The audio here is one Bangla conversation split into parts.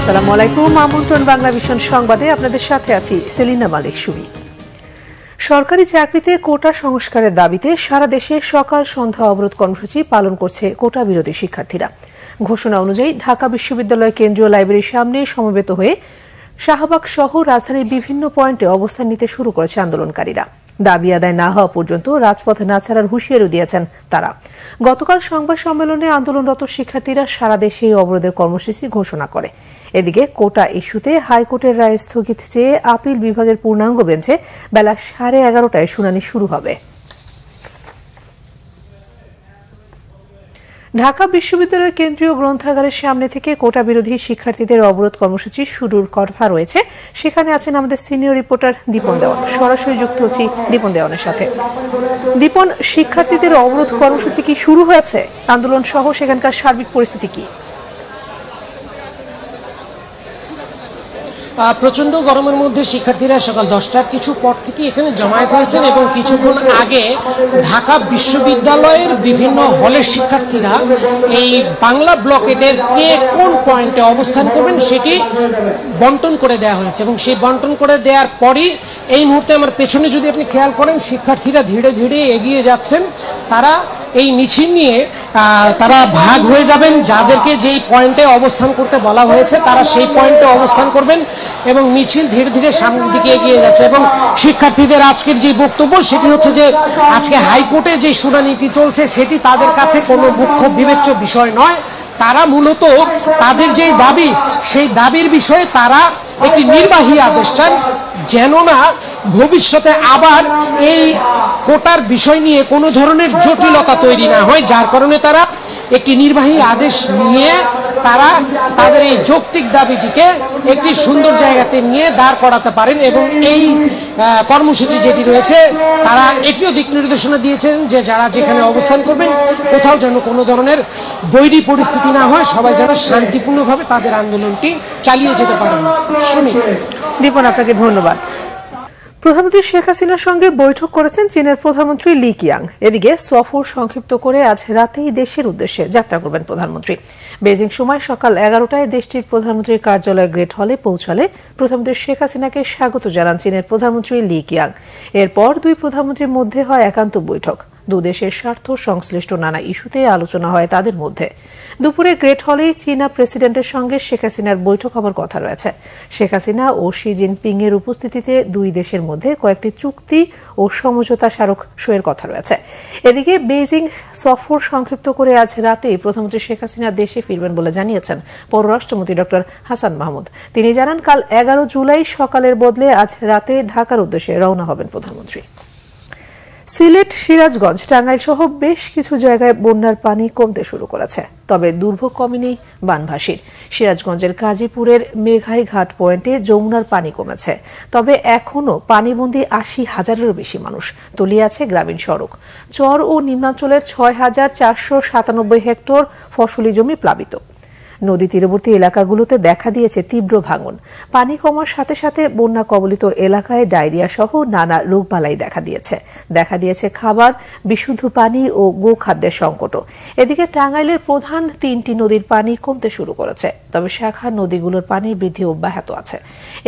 আসসালামু আলাইকুম। আমন্ত্রণ বাংলা ভিশন সংবাদে আপনাদের সাথে আছি সেলিনা মালিক সুমি। সরকারি চাকরিতে কোটা সংস্কারের দাবিতে সারা দেশে সকাল সন্ধ্যা অবরোধ কর্মসূচি পালন করছে কোটা বিরোধী শিক্ষার্থীরা। ঘোষণা অনুযায়ী ঢাকা বিশ্ববিদ্যালয় কেন্দ্রীয় লাইব্রেরির সামনে সমবেত হয়ে শাহবাগ সহ রাজধানীর বিভিন্ন পয়েন্টে অবস্থান নিতে শুরু করেছে আন্দোলনকারীরা। দাবি আদায় না হওয়া পর্যন্ত রাজপথে না ছাড়ার হুঁশিয়ারি দিয়েছেন তারা। গতকাল সংবাদ সম্মেলনে আন্দোলনরত শিক্ষার্থীরা সারা দেশে এই অবরোধের কর্মসূচি ঘোষণা করে। এদিকে কোটা ইস্যুতে হাইকোর্টের রায় স্থগিত চেয়ে আপিল বিভাগের পূর্ণাঙ্গ বেঞ্চে বেলা 11:30টায় শুনানি শুরু হবে। ঢাকা বিশ্ববিদ্যালয়ের কেন্দ্রীয় গ্রন্থাগারের সামনে থেকে কোটা বিরোধী শিক্ষার্থীদের অবরোধ কর্মসূচি শুরুর কথা রয়েছে। সেখানে আছেন আমাদের সিনিয়র রিপোর্টার দীপন দেওয়ান। সরাসরি যুক্ত হচ্ছি দীপন দেওয়ানের সাথে। দীপন, শিক্ষার্থীদের অবরোধ কর্মসূচি কি শুরু হয়েছে? আন্দোলন সহ সেখানকার সার্বিক পরিস্থিতি কি? প্রচন্ড গরমের মধ্যে শিক্ষার্থীরা সকাল 10টার কিছু পর থেকে এখানে জমায়েত হয়েছেন এবং কিছুক্ষণ আগে ঢাকা বিশ্ববিদ্যালয়ের বিভিন্ন হলের শিক্ষার্থীরা এই বাংলা ব্লকেটের কে কোন পয়েন্টে অবস্থান করবেন সেটি বন্টন করে দেওয়া হয়েছে এবং সেই বন্টন করে দেওয়ার পরই এই মুহূর্তে আমার পেছনে যদি আপনি খেয়াল করেন, শিক্ষার্থীরা ধীরে ধীরে এগিয়ে যাচ্ছেন। তারা এই মিছিল নিয়ে তারা ভাগ হয়ে যাবেন। যাদেরকে যেই পয়েন্টে অবস্থান করতে বলা হয়েছে তারা সেই পয়েন্টে অবস্থান করবেন এবং মিছিল ধীরে ধীরে সামনের দিকে এগিয়ে যাচ্ছে। এবং শিক্ষার্থীদের আজকের যে বক্তব্য সেটি হচ্ছে যে আজকে হাইকোর্টে যে শুনানিটি চলছে সেটি তাদের কাছে কোনো মুখ্য বিবেচ্য বিষয় নয়। তারা মূলত তাদের যে দাবি সেই দাবির বিষয়ে তারা একটি নির্বাহী আদেশ চান, যেন না ভবিষ্যতে আবার এই কোটার বিষয় নিয়ে কোনো ধরনের জটিলতা তৈরি না হয়। যার কারণে তারা একটি নির্বাহী আদেশ নিয়ে তারা তাদের এই যৌক্তিক দাবিটিকে একটি সুন্দর জায়গাতে নিয়ে দাঁড় করাতে পারেন। এবং এই কর্মসূচি যেটি রয়েছে তারা এটিও দিক নির্দেশনা দিয়েছেন যে যারা যেখানে অবস্থান করবেন কোথাও যেন কোনো ধরনের বৈরী পরিস্থিতি না হয়, সবাই যেন শান্তিপূর্ণভাবে তাদের আন্দোলনটি চালিয়ে যেতে পারেন। সুমি। দীপন, আপনাকে ধন্যবাদ। প্রধানমন্ত্রী শেখ হাসিনার সঙ্গে বৈঠক করেছেন চীনের প্রধানমন্ত্রী লি কিয়াং। এদিকে সফর সংক্ষিপ্ত করে আজ রাতেই দেশের উদ্দেশ্যে যাত্রা করবেন প্রধানমন্ত্রী। বেজিং সময় সকাল 11টায় দেশটির প্রধানমন্ত্রীর কার্যালয় গ্রেট হলে পৌঁছালে প্রধানমন্ত্রী শেখ হাসিনাকে স্বাগত জানান চীনের প্রধানমন্ত্রী লি কিয়াং। এরপর দুই প্রধানমন্ত্রীর মধ্যে হয় একান্ত বৈঠক। দুদেশের স্বার্থ সংশ্লিষ্ট নানা ইস্যুতে আলোচনা হয় তাদের মধ্যে। দুপুরে গ্রেট হলে চীনা প্রেসিডেন্টের সঙ্গে শেখ হাসিনার বৈঠক হবার কথা রয়েছে। শেখ হাসিনা ও শি জিনপিং এর উপস্থিতিতে দুই দেশের মধ্যে কয়েকটি চুক্তি ও সমঝোতা স্মারক সইয়ের কথা রয়েছে। এদিকে বেইজিং সফর সংক্ষিপ্ত করে আজ রাতেই প্রধানমন্ত্রী শেখ হাসিনা দেশে ফিরবেন বলে জানিয়েছেন পররাষ্ট্রমন্ত্রী ডক্টর হাসান মাহমুদ। তিনি জানান, কাল 11 জুলাই সকালের বদলে আজ রাতে ঢাকার উদ্দেশ্যে রওনা হবেন প্রধানমন্ত্রী। সিলেট, সিরাজগঞ্জ, টাঙ্গাইল সহ বেশ কিছু জায়গায় বন্যার পানি কমতে শুরু করেছে। তবে দুর্ভোগ কমেনি বানভাসীর। সিরাজগঞ্জের কাজীপুরের মেঘাই ঘাট পয়েন্টে যমুনার পানি কমেছে। তবে এখনও পানিবন্দী 80,000-এরও বেশি মানুষ। তলিয়ে আছে গ্রামীণ সড়ক। চর ও নিম্নাঞ্চলের 6,497 হেক্টর ফসলি জমি প্লাবিত। নদী তীরবর্তী এলাকাগুলোতে দেখা দিয়েছে তীব্র ভাঙন। পানি কমার সাথে সাথে বন্যা কবলিত এলাকায় ডায়রিয়া সহ নানা রোগবালাই দেখা দিয়েছে খাবার, বিশুদ্ধ পানি ও গোখাদ্যের সংকটও। এদিকে টাঙ্গাইলের প্রধান 3টি নদীর পানি কমতে শুরু করেছে। তবে শাখা নদীগুলোর পানির বৃদ্ধি অব্যাহত আছে।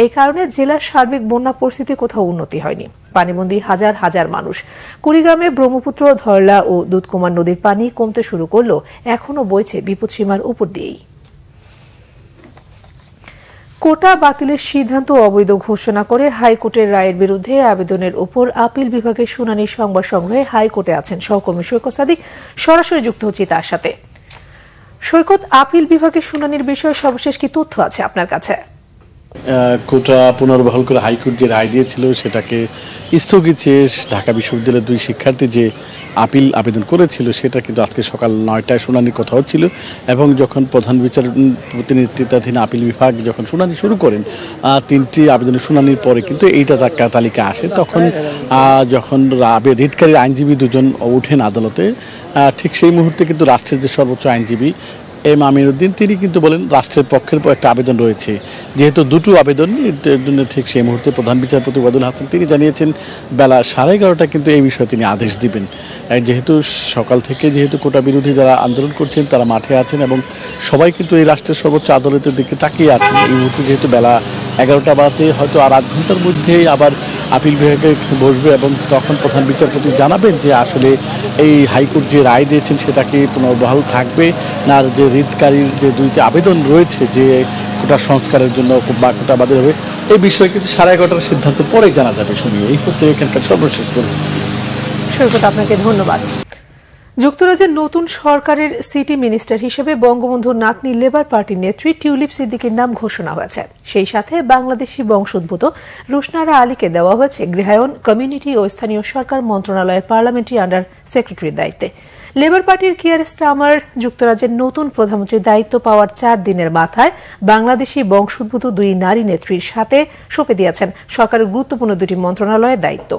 এই কারণে জেলার সার্বিক বন্যা পরিস্থিতি কোথাও উন্নতি হয়নি। পানিবন্দী হাজার হাজার মানুষ। কুড়িগ্রামে ব্রহ্মপুত্র, ধরলা ও দুধকুমার নদীর পানি কমতে শুরু করলেও এখনও বইছে বিপদসীমার উপর দিয়েই। কোটা বাতিলের সিদ্ধান্ত অবৈধ ঘোষণা করে হাইকোর্টের রায়ের বিরুদ্ধে আবেদনের উপর আপিল বিভাগের শুনানির সংবাদ সংগ্রহে হাইকোর্টে আছেন সহকর্মী সৈকত সাদিক। সরাসরি যুক্ত হচ্ছি তার সাথে। সৈকত, আপিল বিভাগের শুনানির বিষয়ে সর্বশেষ কি তথ্য আছে আপনার কাছে? কোটা পুনর্বহাল করে হাইকোর্ট যে রায় দিয়েছিল সেটাকে স্থগিত চেয়ে ঢাকা বিশ্ববিদ্যালয়ের দুই শিক্ষার্থী যে আবেদন করেছিল সেটা কিন্তু আজকে সকাল 9টায় শুনানির কথা হচ্ছিল। এবং যখন প্রধান বিচারপতি নেতৃত্বাধীন আপিল বিভাগ যখন শুনানি শুরু করেন 3টি আবেদনের শুনানির পরে কিন্তু এইটা তালিকা আসে। তখন যখন রিটকারীর আইনজীবী দুজন ওঠেন আদালতে, ঠিক সেই মুহূর্তে কিন্তু রাষ্ট্রের যে সর্বোচ্চ আইনজীবী এম আমিরুদ্দিন, তিনি কিন্তু বলেন রাষ্ট্রের পক্ষের একটা আবেদন রয়েছে, যেহেতু দুটো আবেদন জন্য ঠিক সেই মুহূর্তে প্রধান বিচারপতি ওয়াদুল হাসান তিনি জানিয়েছেন বেলা 11:30 কিন্তু এই বিষয়ে তিনি আদেশ দিবেন। যেহেতু সকাল থেকে যেহেতু কোটা বিরোধী যারা আন্দোলন করছেন তারা মাঠে আছেন এবং সবাই কিন্তু এই রাষ্ট্রের সর্বোচ্চ আদালতের দিকে তাকিয়ে আছেন। এই মুহূর্তে যেহেতু বেলা 11টা বাজে, হয়তো আর আধ ঘন্টার মধ্যেই আবার আপিল বিভাগে বসবে এবং তখন প্রধান বিচারপতি জানাবেন যে আসলে এই হাইকোর্ট যে রায় দিয়েছেন সেটা কি পুনর্বহাল থাকবে না, আর যে রিটকারীর যে দুইটি আবেদন রয়েছে যে কোটা সংস্কারের জন্য বা কোটা বাতিল হবে, এই বিষয়ে কিন্তু 11:30 সিদ্ধান্ত পরেই জানা যাবে। শুনিয়ে এই হচ্ছে এখানকার সর্বশেষ পরিস্থিতি। সৈকত, আপনাকে ধন্যবাদ। যুক্তরাজ্যের নতুন সরকারের সিটি মিনিস্টার হিসেবে বঙ্গবন্ধুর নাতনি লেবার পার্টির নেত্রী টিউলিপ সিদ্দিকীর নাম ঘোষণা হয়েছে। সেই সাথে বাংলাদেশি বংশোদ্ভূত রুশনারা আলীকে দেওয়া হয়েছে গৃহায়ন, কমিউনিটি ও স্থানীয় সরকার মন্ত্রণালয়ের পার্লামেন্টারি আন্ডার সেক্রেটারির দায়িত্বে। লেবার পার্টির কিয়ার স্টামার যুক্তরাজ্যের নতুন প্রধানমন্ত্রীর দায়িত্ব পাওয়ার 4 দিনের মাথায় বাংলাদেশি বংশোদ্ভূত 2 নারী নেত্রীর সাথে সঁপে দিয়েছেন সরকারের গুরুত্বপূর্ণ 2টি মন্ত্রণালয়ের দায়িত্ব।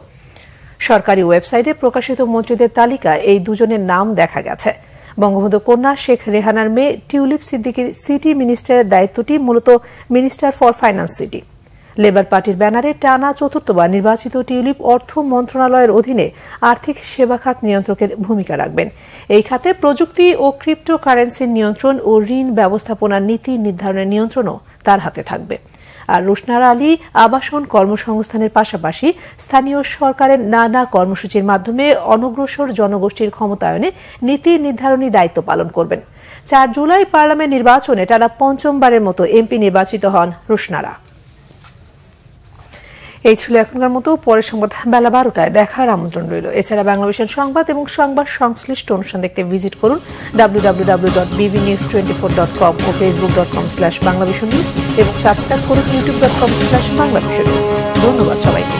সরকারি ওয়েবসাইটে প্রকাশিত মন্ত্রীদের তালিকায় এই দুজনের নাম দেখা গেছে। বঙ্গবন্ধু কন্যা শেখ রেহানার মেয়ে টিউলিপ সিদ্দিকীর সিটি মিনিস্টারের দায়িত্বটি মূলত minister for finance city. Labour পার্টির ব্যানারে টানা 4বার নির্বাচিত টিউলিপ অর্থ মন্ত্রণালয়ের অধীনে আর্থিক সেবা খাত নিয়ন্ত্রকের ভূমিকা রাখবেন। এই খাতে প্রযুক্তি ও ক্রিপ্টোকারেন্সির নিয়ন্ত্রণ ও ঋণ ব্যবস্থাপনার নীতি নির্ধারণের নিয়ন্ত্রণও তার হাতে থাকবে। আর রুশনারা আলী আবাসন কর্মসংস্থানের পাশাপাশি স্থানীয় সরকারের নানা কর্মসূচির মাধ্যমে অনগ্রসর জনগোষ্ঠীর ক্ষমতায়নে নীতি নির্ধারণী দায়িত্ব পালন করবেন। 4 জুলাই পার্লামেন্ট নির্বাচনে টানা 5মবারের মতো এমপি নির্বাচিত হন রুশনারা। এই ছিল এখনকার মতো। পরের সংবাদ বেলা 12টায় দেখার আমন্ত্রণ রইল। এছাড়া বাংলাদেশের সংবাদ এবং সংবাদ সংশ্লিষ্ট অনুষ্ঠান দেখতে ভিজিট করুন www.bvnews24.com ও facebook.com/banglavisionnews এবং সাবস্ক্রাইব করুন youtube.com/banglavisionnews। ধন্যবাদ সবাইকে।